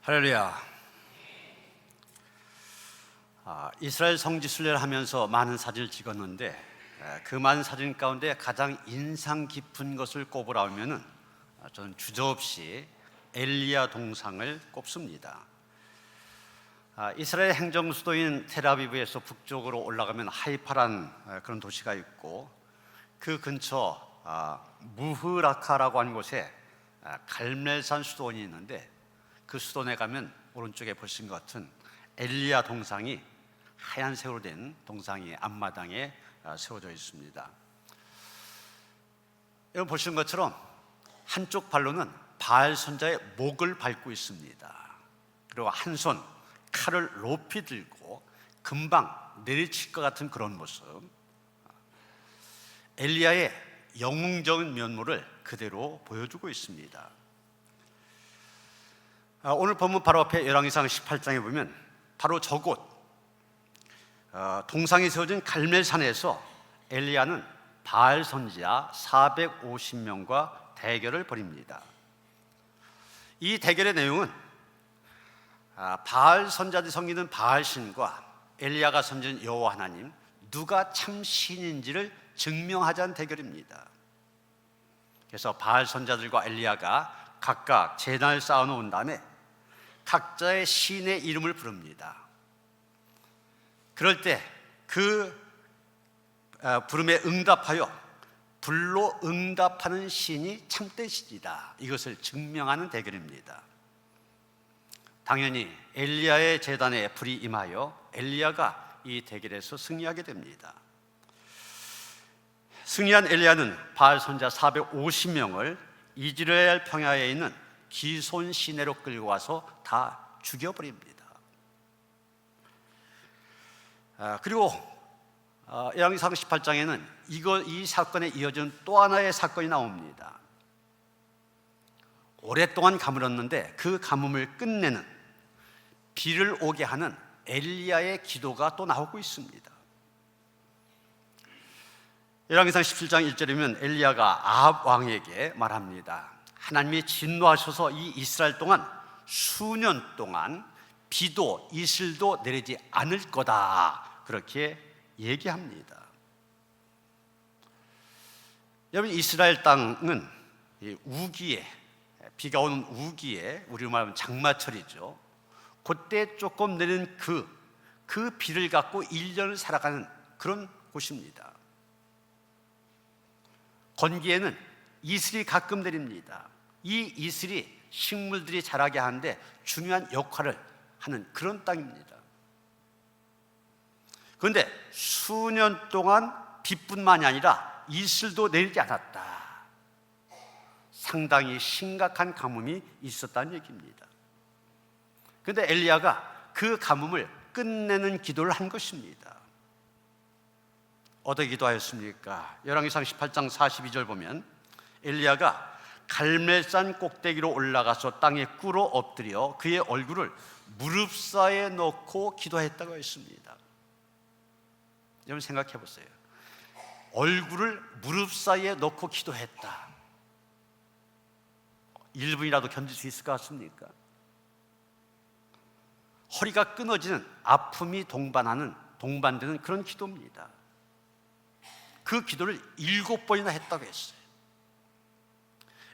할렐루야. 이스라엘 성지 순례를 하면서 많은 사진을 찍었는데 그 많은 사진 가운데 가장 인상 깊은 것을 꼽으라 하면은 저는 주저없이 엘리야 동상을 꼽습니다. 이스라엘 행정 수도인 텔아비브에서 북쪽으로 올라가면 하이파란 그런 도시가 있고, 그 근처 무흐라카라고 하는 곳에 갈멜산 수도원이 있는데, 그 수도원에 가면 오른쪽에 보신 것 같은 엘리야 동상이 하얀색으로 된 동상이 앞마당에 세워져 있습니다. 여러분 보시는 것처럼 한쪽 발로는 바알 선자의 목을 밟고 있습니다. 그리고 한 손 칼을 높이 들고 금방 내리칠 것 같은 그런 모습, 엘리야의 영웅적인 면모를 그대로 보여주고 있습니다. 오늘 본문 바로 앞에 열왕기상 18장에 보면 바로 저곳 동상이 세워진 갈멜산에서 엘리야는 바알 선지자 450명과 대결을 벌입니다. 이 대결의 내용은 바알 선자들이 섬기는 바알 신과 엘리야가 섬기는 여호와 하나님, 누가 참 신인지를 증명하자는 대결입니다. 그래서 바알 선자들과 엘리야가 각각 제단을 쌓아놓은 다음에 각자의 신의 이름을 부릅니다. 그럴 때 그 부름에 응답하여 불로 응답하는 신이 참된 신이다, 이것을 증명하는 대결입니다. 당연히 엘리야의 제단에 불이 임하여 엘리야가 이 대결에서 승리하게 됩니다. 승리한 엘리야는 바알 선자 450명을 이스라엘 평야에 있는 기손 시내로 끌고 와서 다 죽여버립니다. 그리고 열왕기상 18장에는 이 사건에 이어지는 또 하나의 사건이 나옵니다. 오랫동안 가물었는데 그 가뭄을 끝내는, 비를 오게 하는 엘리야의 기도가 또 나오고 있습니다. 열왕기상 17장 1절이면 엘리야가 아합 왕에게 말합니다. 하나님이 진노하셔서 이 이스라엘 동안 수년 동안 비도 이슬도 내리지 않을 거다, 그렇게 얘기합니다. 여러분, 이스라엘 땅은 우기에, 비가 오는 우기에, 우리로 말하면 장마철이죠. 그때 조금 내리는 그 비를 갖고 1년을 살아가는 그런 곳입니다. 건기에는 이슬이 가끔 내립니다. 이 이슬이 식물들이 자라게 하는데 중요한 역할을 하는 그런 땅입니다. 그런데 수년 동안 비뿐만이 아니라 이슬도 내리지 않았다. 상당히 심각한 가뭄이 있었다는 얘기입니다. 그런데 엘리야가 그 가뭄을 끝내는 기도를 한 것입니다. 어떻게 기도하였습니까? 열왕기상 18장 42절 보면 엘리야가 갈멜산 꼭대기로 올라가서 땅에 꿇어 엎드려 그의 얼굴을 무릎 사이에 넣고 기도했다고 했습니다. 여러분 생각해 보세요. 얼굴을 무릎 사이에 넣고 기도했다. 1분이라도 견딜 수 있을 것 같습니까? 허리가 끊어지는, 아픔이 동반되는 그런 기도입니다. 그 기도를 7번이나 했다고 했어요.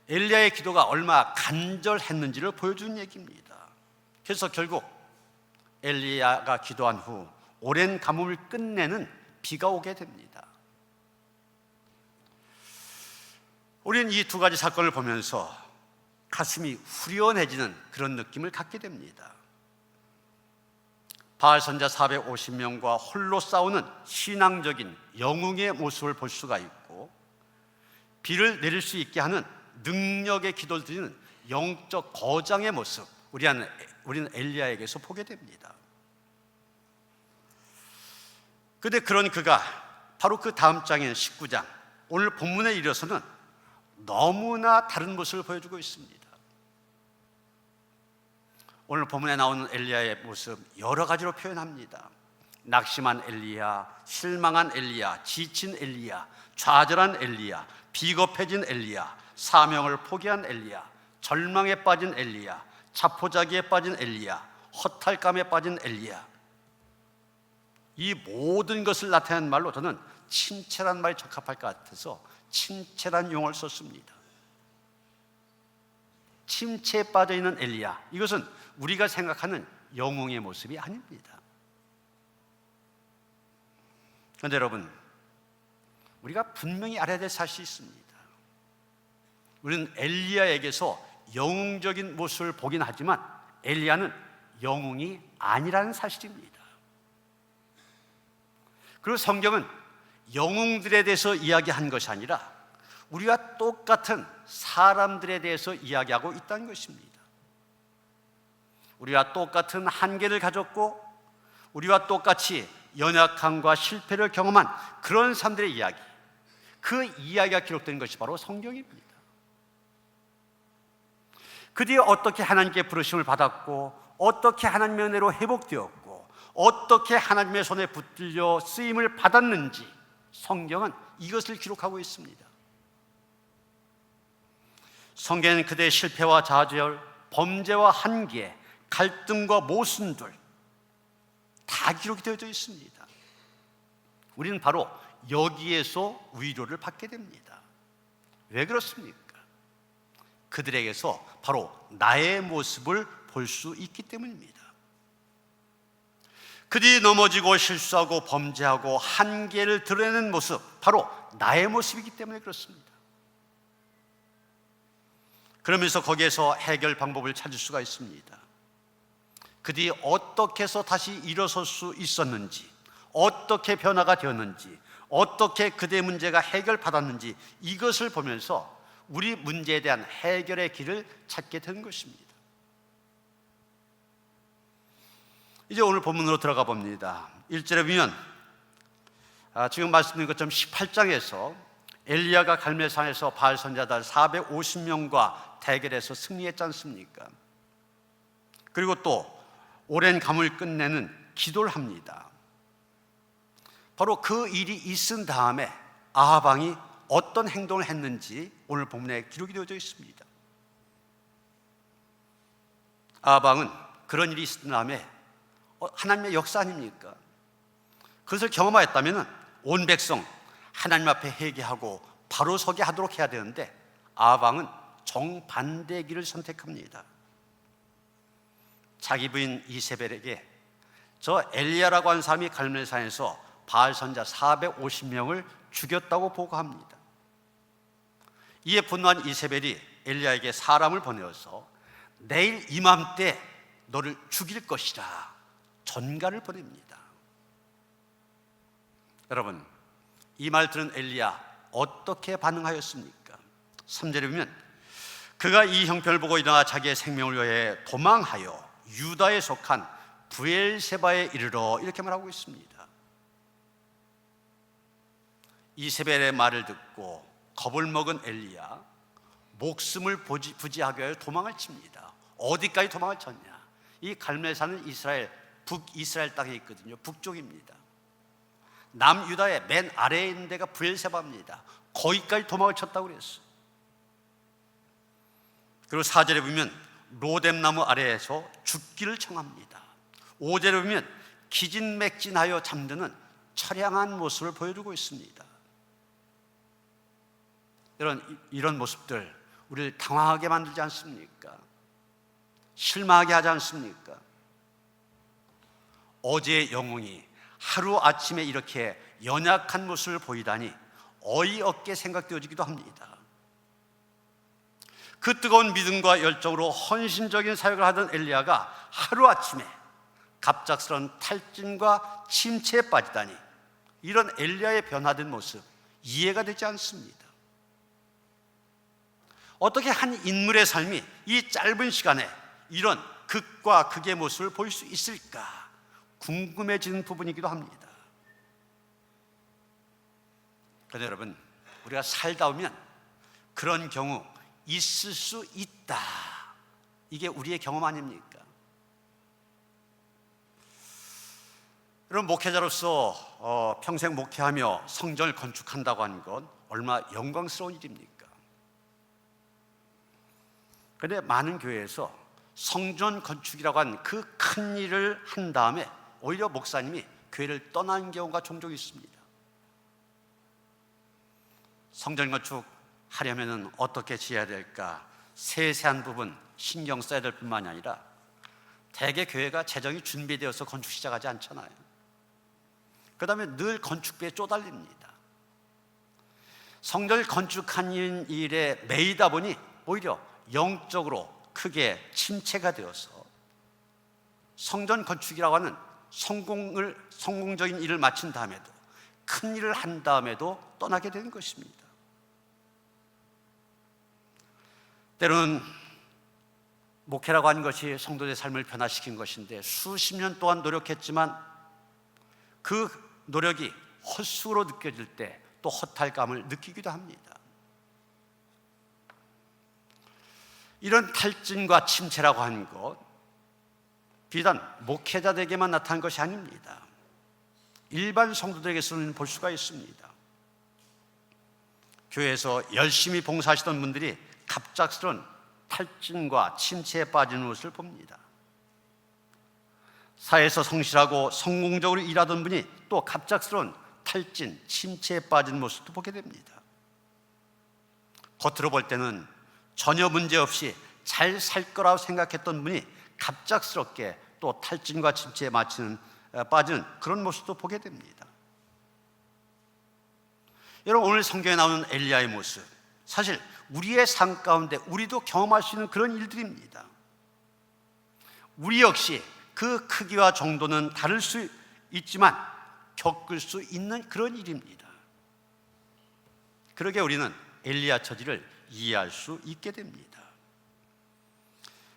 엘리야의 기도가 얼마나 간절했는지를 보여주는 얘기입니다. 그래서 결국 엘리야가 기도한 후 오랜 가뭄을 끝내는 비가 오게 됩니다. 우리는 이 두 가지 사건을 보면서 가슴이 후련해지는 그런 느낌을 갖게 됩니다. 바알 선자 450명과 홀로 싸우는 신앙적인 영웅의 모습을 볼 수가 있고, 비를 내릴 수 있게 하는 능력의 기도를 드리는 영적 거장의 모습, 우리는 엘리야에게서 보게 됩니다. 그런데 그런 그가 바로 그 다음 장인 19장, 오늘 본문에 이르러서는 너무나 다른 모습을 보여주고 있습니다. 오늘 본문에 나오는 엘리야의 모습 여러 가지로 표현합니다. 낙심한 엘리야, 실망한 엘리야, 지친 엘리야, 좌절한 엘리야, 비겁해진 엘리야, 사명을 포기한 엘리야, 절망에 빠진 엘리야, 자포자기에 빠진 엘리야, 허탈감에 빠진 엘리야, 이 모든 것을 나타내는 말로 저는 침체란 말이 적합할 것 같아서 침체란 용어를 썼습니다. 침체에 빠져있는 엘리야, 이것은 우리가 생각하는 영웅의 모습이 아닙니다. 그런데 여러분, 우리가 분명히 알아야 될 사실이 있습니다. 우리는 엘리야에게서 영웅적인 모습을 보긴 하지만 엘리야는 영웅이 아니라는 사실입니다. 그리고 성경은 영웅들에 대해서 이야기한 것이 아니라 우리와 똑같은 사람들에 대해서 이야기하고 있다는 것입니다. 우리와 똑같은 한계를 가졌고 우리와 똑같이 연약함과 실패를 경험한 그런 사람들의 이야기, 그 이야기가 기록된 것이 바로 성경입니다. 그들이 어떻게 하나님께 부르심을 받았고 어떻게 하나님의 은혜로 회복되었고 어떻게 하나님의 손에 붙들려 쓰임을 받았는지 성경은 이것을 기록하고 있습니다. 성경에는 그들의 실패와 좌절, 범죄와 한계, 갈등과 모순들 다 기록이 되어져 있습니다. 우리는 바로 여기에서 위로를 받게 됩니다. 왜 그렇습니까? 그들에게서 바로 나의 모습을 볼 수 있기 때문입니다. 그들이 넘어지고 실수하고 범죄하고 한계를 드러내는 모습, 바로 나의 모습이기 때문에 그렇습니다. 그러면서 거기에서 해결 방법을 찾을 수가 있습니다. 그들이 어떻게 해서 다시 일어설 수 있었는지, 어떻게 변화가 되었는지, 어떻게 그들의 문제가 해결받았는지 이것을 보면서 우리 문제에 대한 해결의 길을 찾게 되는 것입니다. 이제 오늘 본문으로 들어가 봅니다. 1절에 보면 지금 말씀드린 것처럼 18장에서 엘리야가 갈멜산에서 바알 선지자들 450명과 대결해서 승리했지 않습니까? 그리고 또 오랜 감을 끝내는 기도를 합니다. 바로 그 일이 있은 다음에 아합 왕이 어떤 행동을 했는지 오늘 본문에 기록이 되어져 있습니다. 아합 왕은 그런 일이 있은 다음에 하나님의 역사 아닙니까? 그것을 경험하였다면 온 백성 하나님 앞에 회개하고 바로 서게 하도록 해야 되는데 아합 왕은 정반대의 길을 선택합니다. 자기 부인 이세벨에게 저 엘리야라고 하는 사람이 갈멜산에서 바알 선지자 450명을 죽였다고 보고합니다. 이에 분노한 이세벨이 엘리야에게 사람을 보내어서 내일 이맘때 너를 죽일 것이라 전가를 보냅니다. 여러분, 이 말 들은 엘리야 어떻게 반응하였습니까? 3절에 보면 그가 이 형편을 보고 일어나 자기의 생명을 위해 도망하여 유다에 속한 브엘세바에 이르러 이렇게 말하고 있습니다. 이세벨의 말을 듣고 겁을 먹은 엘리야 목숨을 부지하기 위하여 도망을 칩니다. 어디까지 도망을 쳤냐? 이 갈멜산은 북이스라엘 땅에 있거든요. 북쪽입니다. 남유다의 맨 아래에 있는 데가 브엘세바입니다. 거기까지 도망을 쳤다고 그랬어요. 그리고 4절에 보면 로뎀나무 아래에서 죽기를 청합니다. 5절에 보면 기진맥진하여 잠드는 처량한 모습을 보여주고 있습니다. 이런 모습들 우리를 당황하게 만들지 않습니까? 실망하게 하지 않습니까? 어제의 영웅이 하루아침에 이렇게 연약한 모습을 보이다니 어이없게 생각되어지기도 합니다. 그 뜨거운 믿음과 열정으로 헌신적인 사역을 하던 엘리야가 하루아침에 갑작스러운 탈진과 침체에 빠지다니 이런 엘리야의 변화된 모습 이해가 되지 않습니다. 어떻게 한 인물의 삶이 이 짧은 시간에 이런 극과 극의 모습을 보일 수 있을까 궁금해지는 부분이기도 합니다. 그런데 여러분, 우리가 살다 보면 그런 경우 있을 수 있다. 이게 우리의 경험 아닙니까? 여러분, 목회자로서 평생 목회하며 성전을 건축한다고 하는 건 얼마나 영광스러운 일입니까? 그런데 많은 교회에서 성전 건축이라고 한 그 큰 일을 한 다음에 오히려 목사님이 교회를 떠나는 경우가 종종 있습니다. 성전 건축 하려면 어떻게 지어야 될까? 세세한 부분 신경 써야 될 뿐만이 아니라 대개 교회가 재정이 준비되어서 건축 시작하지 않잖아요. 그 다음에 늘 건축비에 쪼달립니다. 성전을 건축하는 일에 매이다 보니 오히려 영적으로 크게 침체가 되어서 성전 건축이라고 하는 성공적인 일을 마친 다음에도, 큰 일을 한 다음에도 떠나게 되는 것입니다. 때로는 목회라고 하는 것이 성도의 삶을 변화시킨 것인데 수십 년 동안 노력했지만 그 노력이 헛수고로 느껴질 때 또 허탈감을 느끼기도 합니다. 이런 탈진과 침체라고 하는 것, 비단 목회자들에게만 나타난 것이 아닙니다. 일반 성도들에게서는 볼 수가 있습니다. 교회에서 열심히 봉사하시던 분들이 갑작스런 탈진과 침체에 빠지는 것을 봅니다. 사회에서 성실하고 성공적으로 일하던 분이 또 갑작스런 탈진, 침체에 빠지는 모습도 보게 됩니다. 겉으로 볼 때는 전혀 문제 없이 잘 살 거라고 생각했던 분이 갑작스럽게 또 탈진과 침체에 빠지는 그런 모습도 보게 됩니다. 여러분, 오늘 성경에 나오는 엘리야의 모습, 사실 우리의 삶 가운데 우리도 경험할 수 있는 그런 일들입니다. 우리 역시 그 크기와 정도는 다를 수 있지만 겪을 수 있는 그런 일입니다. 그러게 우리는 엘리야 처지를 이해할 수 있게 됩니다.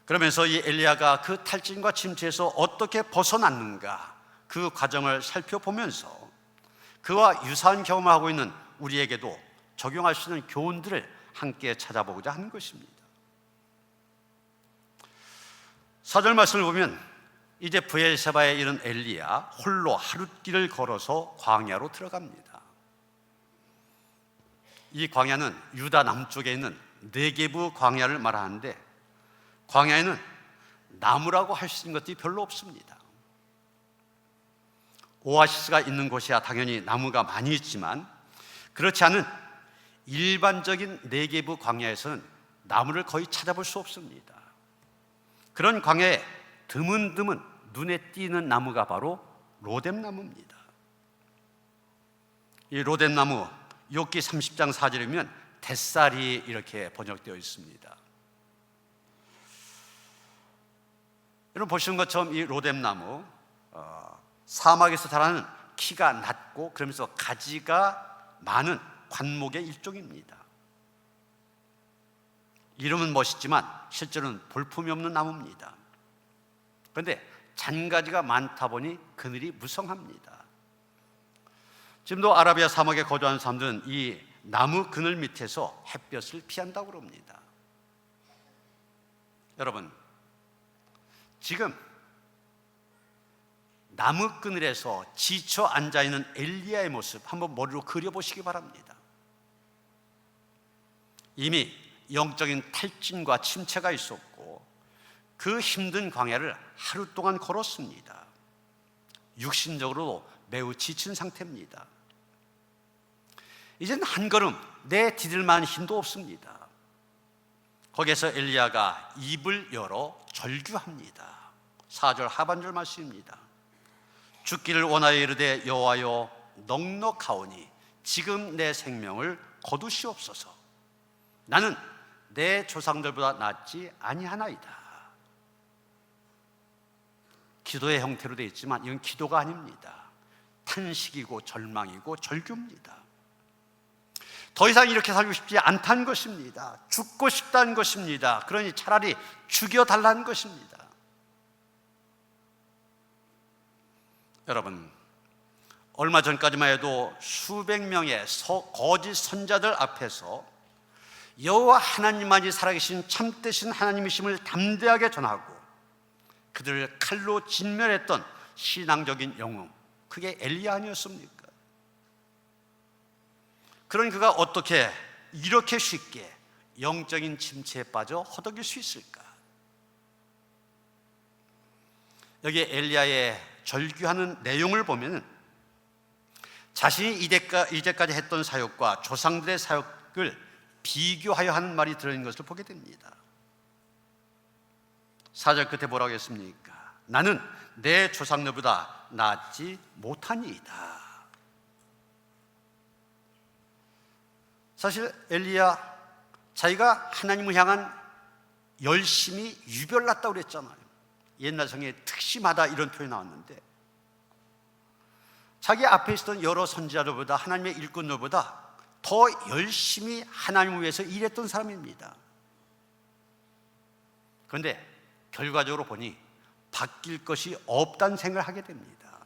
그러면서 이 엘리야가 그 탈진과 침체에서 어떻게 벗어났는가, 그 과정을 살펴보면서 그와 유사한 경험을 하고 있는 우리에게도 적용할 수 있는 교훈들을 함께 찾아보고자 하는 것입니다. 4절 말씀을 보면 이제 브엘세바에 이른 엘리야 홀로 하룻길을 걸어서 광야로 들어갑니다. 이 광야는 유다 남쪽에 있는 네게부 광야를 말하는데, 광야에는 나무라고 할 수 있는 것들이 별로 없습니다. 오아시스가 있는 곳이야 당연히 나무가 많이 있지만 그렇지 않은 일반적인 네게부 광야에서는 나무를 거의 찾아볼 수 없습니다. 그런 광야에 드문드문 눈에 띄는 나무가 바로 로뎀나무입니다. 이 로뎀나무, 욥기 30장 4절이면 뱃살이 이렇게 번역되어 있습니다. 여러분 보시는 것처럼 이 로뎀나무, 사막에서 자라는 키가 낮고 그러면서 가지가 많은 관목의 일종입니다. 이름은 멋있지만 실제로는 볼품이 없는 나무입니다. 그런데 잔가지가 많다 보니 그늘이 무성합니다. 지금도 아라비아 사막에 거주하는 사람들은 이 나무 그늘 밑에서 햇볕을 피한다고 합니다. 여러분, 지금 나무 그늘에서 지쳐 앉아있는 엘리야의 모습 한번 머리로 그려보시기 바랍니다. 이미 영적인 탈진과 침체가 있었고 그 힘든 광야를 하루 동안 걸었습니다. 육신적으로 매우 지친 상태입니다. 이젠 한 걸음 내디딜 만한 힘도 없습니다. 거기에서 엘리야가 입을 열어 절규합니다. 4절 하반절 말씀입니다. 죽기를 원하여 이르되 여호와여 넉넉하오니 지금 내 생명을 거두시옵소서. 나는 내 조상들보다 낫지 아니하나이다. 기도의 형태로 되어 있지만 이건 기도가 아닙니다. 탄식이고 절망이고 절규입니다. 더 이상 이렇게 살고 싶지 않다는 것입니다. 죽고 싶다는 것입니다. 그러니 차라리 죽여달라는 것입니다. 여러분, 얼마 전까지만 해도 수백 명의 거짓 선자들 앞에서 여호와 하나님만이 살아계신 참되신 하나님이심을 담대하게 전하고 그들을 칼로 진멸했던 신앙적인 영웅, 그게 엘리야 아니었습니까? 그런 그가 어떻게 이렇게 쉽게 영적인 침체에 빠져 허덕일 수 있을까? 여기 엘리야의 절규하는 내용을 보면 자신이 이제까지 했던 사역과 조상들의 사역을 비교하여 하는 말이 들어있는 것을 보게 됩니다. 4절 끝에 뭐라고 했습니까? 나는 내 조상들보다 낫지 못하니이다. 사실 엘리야 자기가 하나님을 향한 열심이 유별났다고 그랬잖아요. 옛날 성경에 특심하다 이런 표현이 나왔는데 자기 앞에 있었던 여러 선지자들보다 하나님의 일꾼들보다 더 열심히 하나님을 위해서 일했던 사람입니다. 그런데 결과적으로 보니 바뀔 것이 없다는 생각을 하게 됩니다.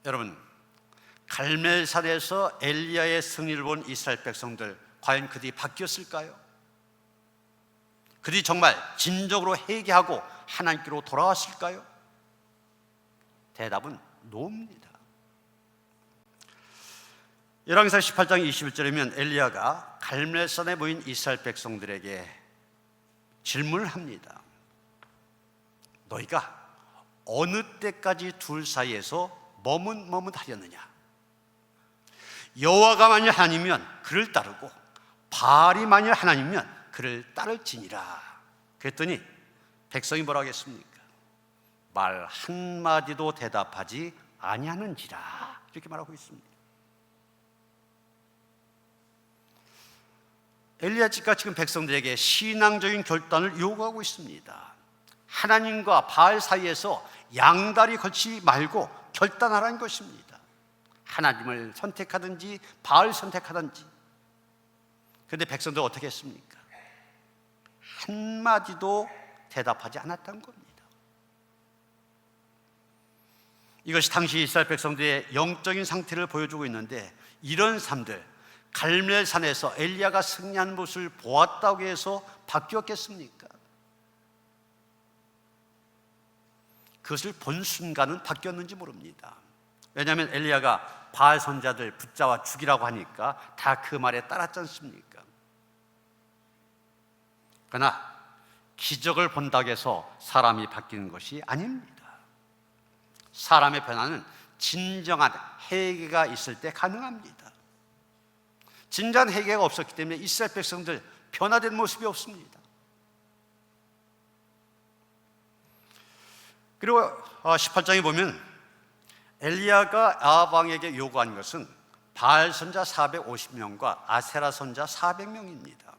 여러분, 갈멜산에서 엘리야의 승리를 본 이스라엘 백성들, 과연 그들이 바뀌었을까요? 그들이 정말 진정으로 회개하고 하나님께로 돌아왔을까요? 대답은 노입니다. 열왕기상 18장 21절이면 엘리야가 갈멜산에 모인 이스라엘 백성들에게 질문을 합니다. 너희가 어느 때까지 둘 사이에서 머뭇머뭇하였느냐? 여호와가 만일 하나님이면 그를 따르고 바알이 만일 하나님이면 그를 따를지니라. 그랬더니 백성이 뭐라고 했습니까? 말 한마디도 대답하지 아니하는지라, 이렇게 말하고 있습니다. 엘리야가 지금 백성들에게 신앙적인 결단을 요구하고 있습니다. 하나님과 바알 사이에서 양다리 걸치지 말고 결단하라는 것입니다. 하나님을 선택하든지 바알 선택하든지. 그런데 백성들 어떻게 했습니까? 한마디도 대답하지 않았다는 겁니다. 이것이 당시 이스라엘 백성들의 영적인 상태를 보여주고 있는데, 이런 삶들, 갈멜산에서 엘리야가 승리한 모습을 보았다고 해서 바뀌었겠습니까? 그것을 본 순간은 바뀌었는지 모릅니다. 왜냐하면 엘리야가 바알 선자들 붙잡아 죽이라고 하니까 다 그 말에 따랐지 않습니까? 그러나 기적을 본다고 해서 사람이 바뀌는 것이 아닙니다. 사람의 변화는 진정한 회개가 있을 때 가능합니다. 진정한 회개가 없었기 때문에 이스라엘 백성들 변화된 모습이 없습니다. 그리고 18장에 보면 엘리야가 아합 왕에게 요구한 것은 바알 선자 450명과 아세라 선자 400명입니다.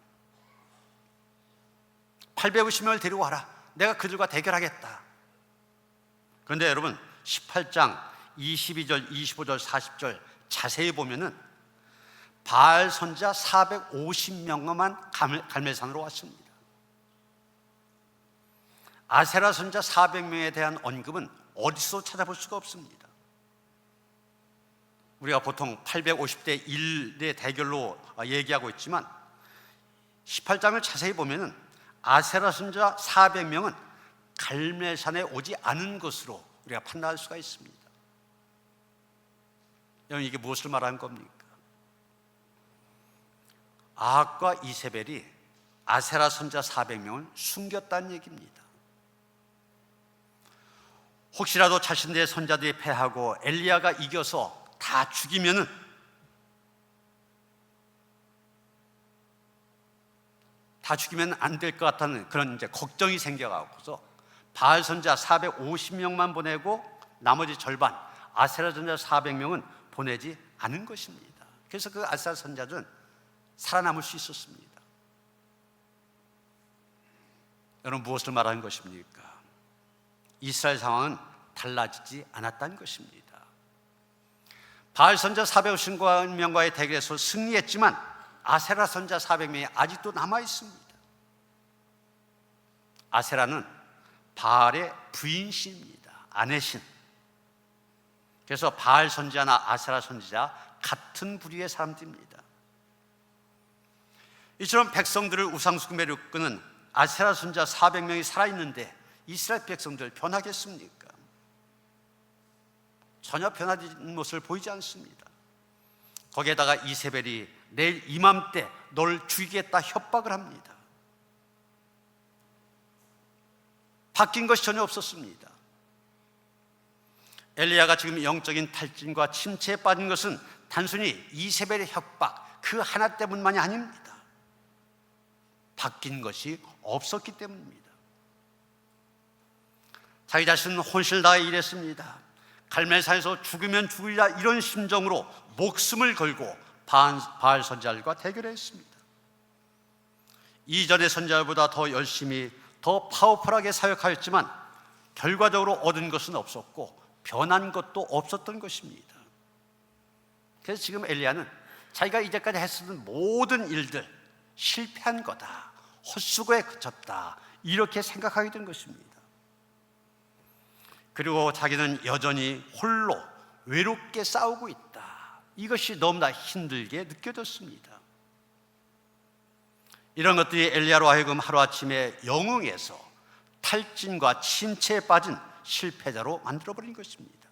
850명을 데리고 와라. 내가 그들과 대결하겠다. 그런데 여러분, 18장 22절, 25절, 40절 자세히 보면은 바알 선자 450명만 갈멜산으로 왔습니다. 아세라 선자 400명에 대한 언급은 어디서 찾아볼 수가 없습니다. 우리가 보통 850대 1의 대결로 얘기하고 있지만 18장을 자세히 보면은 아세라 선자 400명은 갈멜산에 오지 않은 것으로 우리가 판단할 수가 있습니다. 여러분, 이게 무엇을 말하는 겁니까? 아합과 이세벨이 아세라 선자 400명을 숨겼다는 얘기입니다. 혹시라도 자신들의 선자들이 패하고 엘리야가 이겨서 다 죽이면은 안 될 것 같다는 그런 이제 걱정이 생겨가지고서 바알 선자 450명만 보내고 나머지 절반 아세라 선자 400명은 보내지 않은 것입니다. 그래서 그 아세라 선자들은 살아남을 수 있었습니다. 여러분, 무엇을 말하는 것입니까? 이스라엘 상황은 달라지지 않았다는 것입니다. 바알 선자 450명과의 대결에서 승리했지만 아세라 선자 400명이 아직도 남아 있습니다. 아세라는 바알의 부인신입니다. 아내신. 그래서 바알 선지자나 아세라 선지자 같은 부류의 사람들입니다. 이처럼 백성들을 우상숭배로 이끄는 아세라 선지자 400명이 살아있는데 이스라엘 백성들 변하겠습니까? 전혀 변화된 모습을 보이지 않습니다. 거기에다가 이세벨이 내일 이맘때 널 죽이겠다 협박을 합니다. 바뀐 것이 전혀 없었습니다. 엘리야가 지금 영적인 탈진과 침체에 빠진 것은 단순히 이세벨의 협박 그 하나 때문만이 아닙니다. 바뀐 것이 없었기 때문입니다. 자기 자신은 혼신을 다해 일했습니다. 갈멜산에서 죽으면 죽으리라 이런 심정으로 목숨을 걸고 바알 선지자들과 대결했습니다. 이전의 선지자보다 더 열심히 더 파워풀하게 사역하였지만 결과적으로 얻은 것은 없었고 변한 것도 없었던 것입니다. 그래서 지금 엘리야는 자기가 이제까지 했었던 모든 일들 실패한 거다, 헛수고에 그쳤다, 이렇게 생각하게 된 것입니다. 그리고 자기는 여전히 홀로 외롭게 싸우고 있다, 이것이 너무나 힘들게 느껴졌습니다. 이런 것들이 엘리야로 하여금 하루아침에 영웅에서 탈진과 침체에 빠진 실패자로 만들어버린 것입니다.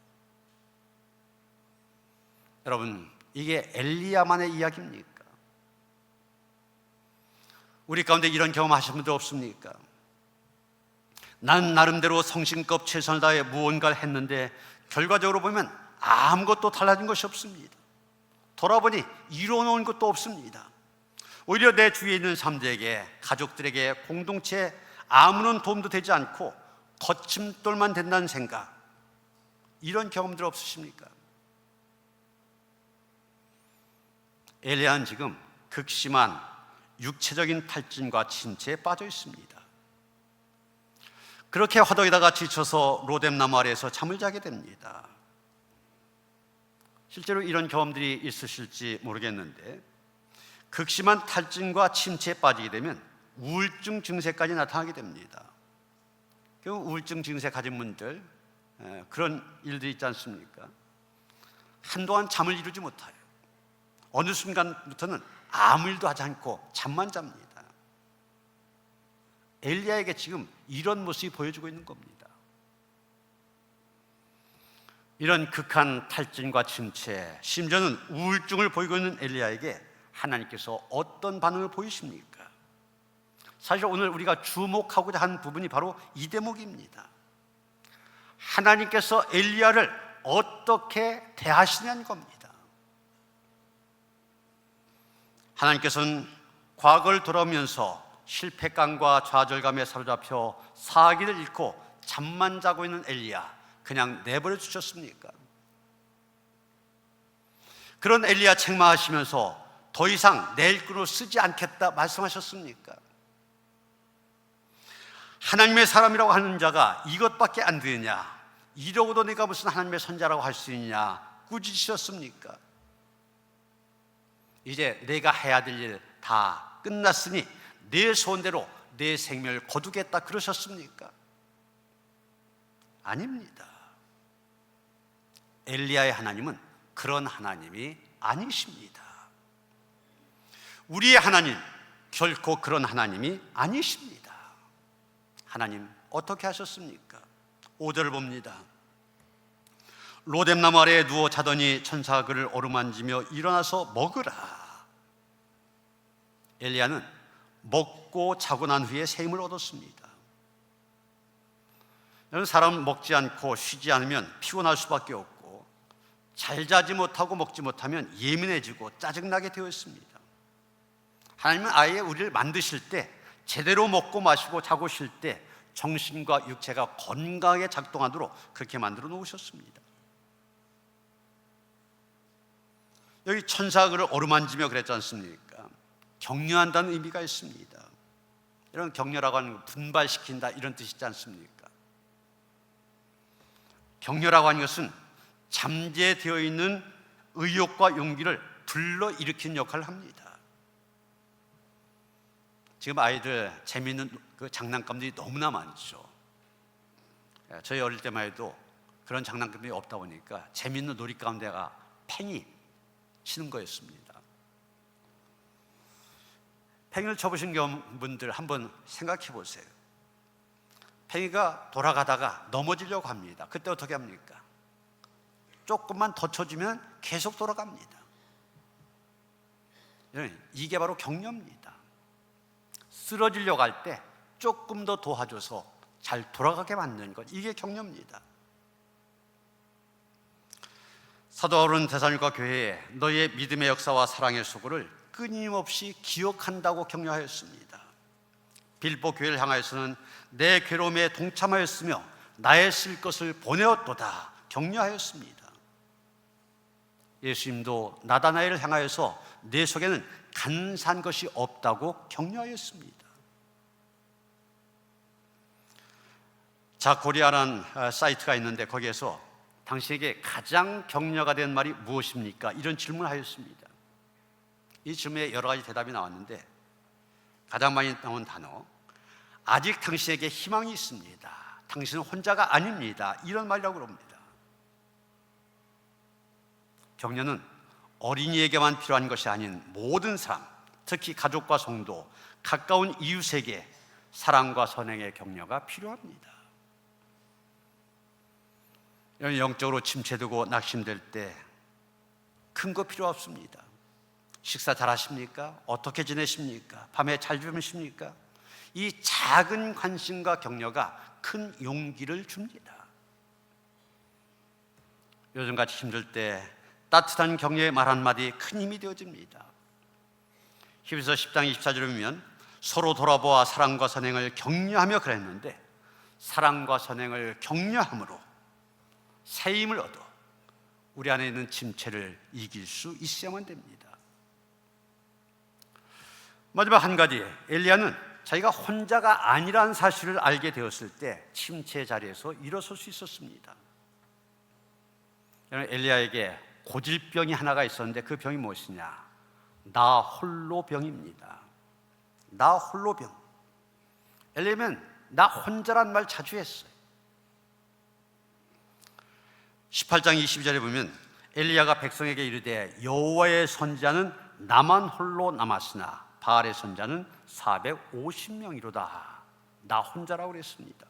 여러분, 이게 엘리야만의 이야기입니까? 우리 가운데 이런 경험하신 분들 없습니까? 난 나름대로 성심껏 최선을 다해 무언가를 했는데 결과적으로 보면 아무것도 달라진 것이 없습니다. 돌아보니 이뤄놓은 것도 없습니다. 오히려 내 주위에 있는 사람들에게, 가족들에게, 공동체에 아무런 도움도 되지 않고 거침돌만 된다는 생각, 이런 경험들 없으십니까? 엘리야는 지금 극심한 육체적인 탈진과 침체에 빠져 있습니다. 그렇게 화덕에다가 지쳐서 로뎀나무 아래에서 잠을 자게 됩니다. 실제로 이런 경험들이 있으실지 모르겠는데 극심한 탈진과 침체에 빠지게 되면 우울증 증세까지 나타나게 됩니다. 그 우울증 증세 가진 분들, 그런 일들이 있지 않습니까? 한동안 잠을 이루지 못해요. 어느 순간부터는 아무 일도 하지 않고 잠만 잡니다. 엘리야에게 지금 이런 모습이 보여주고 있는 겁니다. 이런 극한 탈진과 침체, 심지어는 우울증을 보이고 있는 엘리야에게 하나님께서 어떤 반응을 보이십니까? 사실 오늘 우리가 주목하고자 하는 부분이 바로 이 대목입니다. 하나님께서 엘리야를 어떻게 대하시냐는 겁니다. 하나님께서는 과거를 돌아오면서 실패감과 좌절감에 사로잡혀 사기를 잃고 잠만 자고 있는 엘리야 그냥 내버려 두셨습니까? 그런 엘리야 책망하시면서 더 이상 내 일꾼으로 쓰지 않겠다 말씀하셨습니까? 하나님의 사람이라고 하는 자가 이것밖에 안 되느냐, 이러고도 내가 무슨 하나님의 선자라고 할 수 있냐 꾸짖으셨습니까? 이제 내가 해야 될 일 다 끝났으니 내 소원대로 내 생명을 거두겠다 그러셨습니까? 아닙니다. 엘리야의 하나님은 그런 하나님이 아니십니다. 우리의 하나님 결코 그런 하나님이 아니십니다. 하나님 어떻게 하셨습니까? 5절을 봅니다. 로뎀나무 아래에 누워 자더니 천사가 그를 어루만지며 일어나서 먹으라. 엘리야는 먹고 자고 난 후에 새 힘을 얻었습니다. 사람은 먹지 않고 쉬지 않으면 피곤할 수밖에 없고 잘 자지 못하고 먹지 못하면 예민해지고 짜증나게 되어 있습니다. 하나님은 아예 우리를 만드실 때 제대로 먹고 마시고 자고 쉴 때 정신과 육체가 건강하게 작동하도록 그렇게 만들어 놓으셨습니다. 여기 천사가 그를 어루만지며 그랬지 않습니까? 격려한다는 의미가 있습니다. 이런 격려라고 하는 건 분발시킨다 이런 뜻이지 않습니까? 격려라고 하는 것은 잠재되어 있는 의욕과 용기를 불러일으키는 역할을 합니다. 지금 아이들 재미있는 그 장난감들이 너무나 많죠. 저희 어릴 때만 해도 그런 장난감이 없다 보니까 재미있는 놀이 가운데가 팽이 치는 거였습니다. 팽이를 쳐보신 분들 한번 생각해 보세요. 팽이가 돌아가다가 넘어지려고 합니다. 그때 어떻게 합니까? 조금만 더 쳐주면 계속 돌아갑니다. 이게 바로 격려입니다. 쓰러지려고 할 때 조금 더 도와줘서 잘 돌아가게 만드는 것, 이게 격려입니다. 사도 바울은 데살로니가 교회에 너희의 믿음의 역사와 사랑의 수고를 끊임없이 기억한다고 격려하였습니다. 빌보 교회를 향하여서는 내 괴로움에 동참하였으며 나의 쓸 것을 보내었도다 격려하였습니다. 예수님도 나다나엘을 향하여서 내 속에는 간사한 것이 없다고 격려하였습니다. 자코리아라는 사이트가 있는데 거기에서 당신에게 가장 격려가 된 말이 무엇입니까? 이런 질문을 하였습니다. 이 질문에 여러 가지 대답이 나왔는데 가장 많이 나온 단어, 아직 당신에게 희망이 있습니다. 당신은 혼자가 아닙니다. 이런 말이라고 그럽니다. 격려는 어린이에게만 필요한 것이 아닌 모든 사람, 특히 가족과 성도, 가까운 이웃에게 사랑과 선행의 격려가 필요합니다. 영적으로 침체되고 낙심될 때 큰 거 필요 없습니다. 식사 잘 하십니까? 어떻게 지내십니까? 밤에 잘 주무십니까? 이 작은 관심과 격려가 큰 용기를 줍니다. 요즘같이 힘들 때 따뜻한 격려의 말 한마디 큰 힘이 되어집니다. 히브리서 10장 24절에 보면 서로 돌아보아 사랑과 선행을 격려하며 그랬는데 사랑과 선행을 격려함으로 새 힘을 얻어 우리 안에 있는 침체를 이길 수 있어야만 됩니다. 마지막 한 가지, 엘리야는 자기가 혼자가 아니라는 사실을 알게 되었을 때 침체 자리에서 일어설 수 있었습니다. 엘리야에게 고질병이 하나가 있었는데 그 병이 무엇이냐? 나 홀로 병입니다. 나 홀로 병. 엘리야는 나 혼자란 말 자주 했어요. 18장 22절에 보면 엘리야가 백성에게 이르되 여호와의 선지자는 나만 홀로 남았으나 바알의 선지자는 450명이로다. 나 혼자라고 그랬습니다.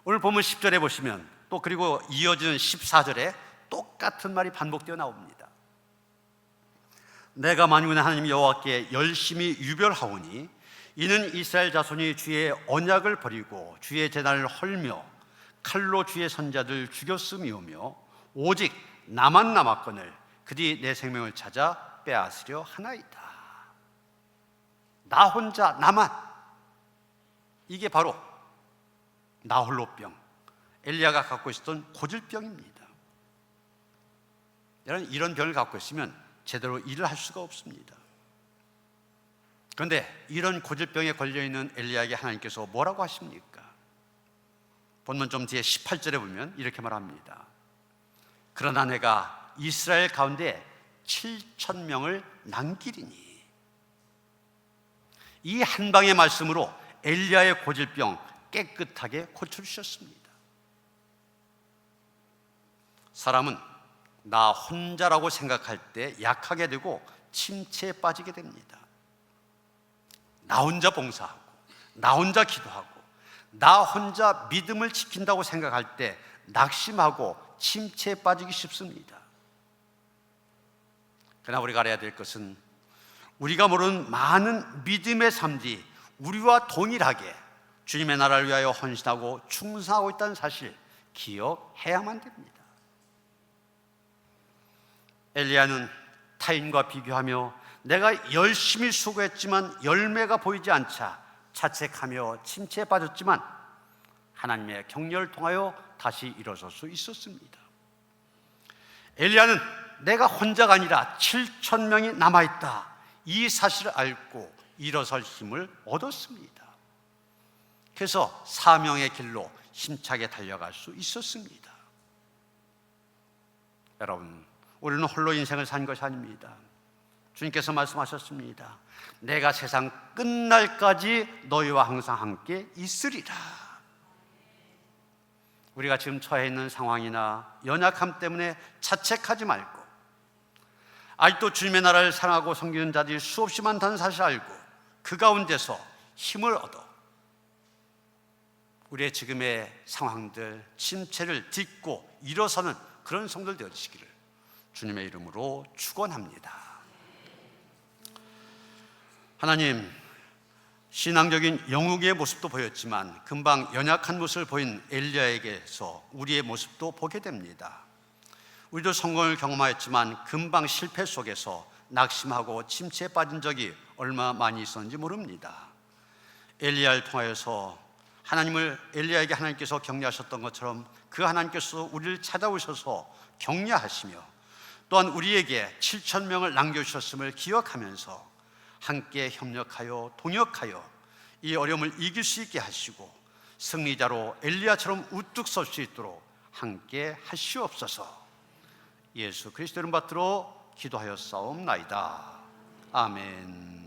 오늘 보면 10절에 보시면 또 그리고 이어지는 14절에 똑같은 말이 반복되어 나옵니다. 내가 만군의 하나님 여호와께 열심히 유별하오니 이는 이스라엘 자손이 주의 언약을 버리고 주의 제단을 헐며 칼로 주의 선자들 죽였음이오며 오직 나만 남았거늘 그들이 내 생명을 찾아 빼앗으려 하나이다. 나 혼자 나만, 이게 바로 나 홀로병, 엘리야가 갖고 있었던 고질병입니다. 여러분, 이런 병을 갖고 있으면 제대로 일을 할 수가 없습니다. 그런데 이런 고질병에 걸려있는 엘리야에게 하나님께서 뭐라고 하십니까? 본문 좀 뒤에 18절에 보면 이렇게 말합니다. 그러나 내가 이스라엘 가운데 7,000명을 남기리니. 이 한 방의 말씀으로 엘리야의 고질병 깨끗하게 고쳐주셨습니다. 사람은 나 혼자라고 생각할 때 약하게 되고 침체에 빠지게 됩니다. 나 혼자 봉사하고 나 혼자 기도하고 나 혼자 믿음을 지킨다고 생각할 때 낙심하고 침체에 빠지기 쉽습니다. 그러나 우리가 알아야 될 것은 우리가 모르는 많은 믿음의 삶들이 우리와 동일하게 주님의 나라를 위하여 헌신하고 충성하고 있다는 사실 기억해야만 됩니다. 엘리야는 타인과 비교하며 내가 열심히 수고했지만 열매가 보이지 않자 자책하며 침체에 빠졌지만 하나님의 격려를 통하여 다시 일어설 수 있었습니다. 엘리야는 내가 혼자가 아니라 7,000명이 남아있다, 이 사실을 알고 일어설 힘을 얻었습니다. 그래서 사명의 길로 힘차게 달려갈 수 있었습니다. 여러분, 우리는 홀로 인생을 산 것이 아닙니다. 주님께서 말씀하셨습니다. 내가 세상 끝날까지 너희와 항상 함께 있으리라. 우리가 지금 처해 있는 상황이나 연약함 때문에 자책하지 말고, 아직도 주님의 나라를 사랑하고 섬기는 자들이 수없이 많다는 사실을 알고 그 가운데서 힘을 얻어 우리의 지금의 상황들, 침체를 딛고 일어서는 그런 성도들 되어주시기를 주님의 이름으로 축원합니다. 하나님, 신앙적인 영웅의 모습도 보였지만 금방 연약한 모습을 보인 엘리야에게서 우리의 모습도 보게 됩니다. 우리도 성공을 경험하였지만 금방 실패 속에서 낙심하고 침체에 빠진 적이 얼마 많이 있었는지 모릅니다. 엘리야를 통하여서 엘리야에게 하나님께서 격려하셨던 것처럼 그 하나님께서 우리를 찾아오셔서 격려하시며 또한 우리에게 7,000명을 남겨주셨음을 기억하면서 함께 협력하여 동역하여 이 어려움을 이길 수 있게 하시고 승리자로 엘리야처럼 우뚝 설 수 있도록 함께 하시옵소서. 예수 그리스도 이름 받들어 기도하였사옵나이다. 아멘.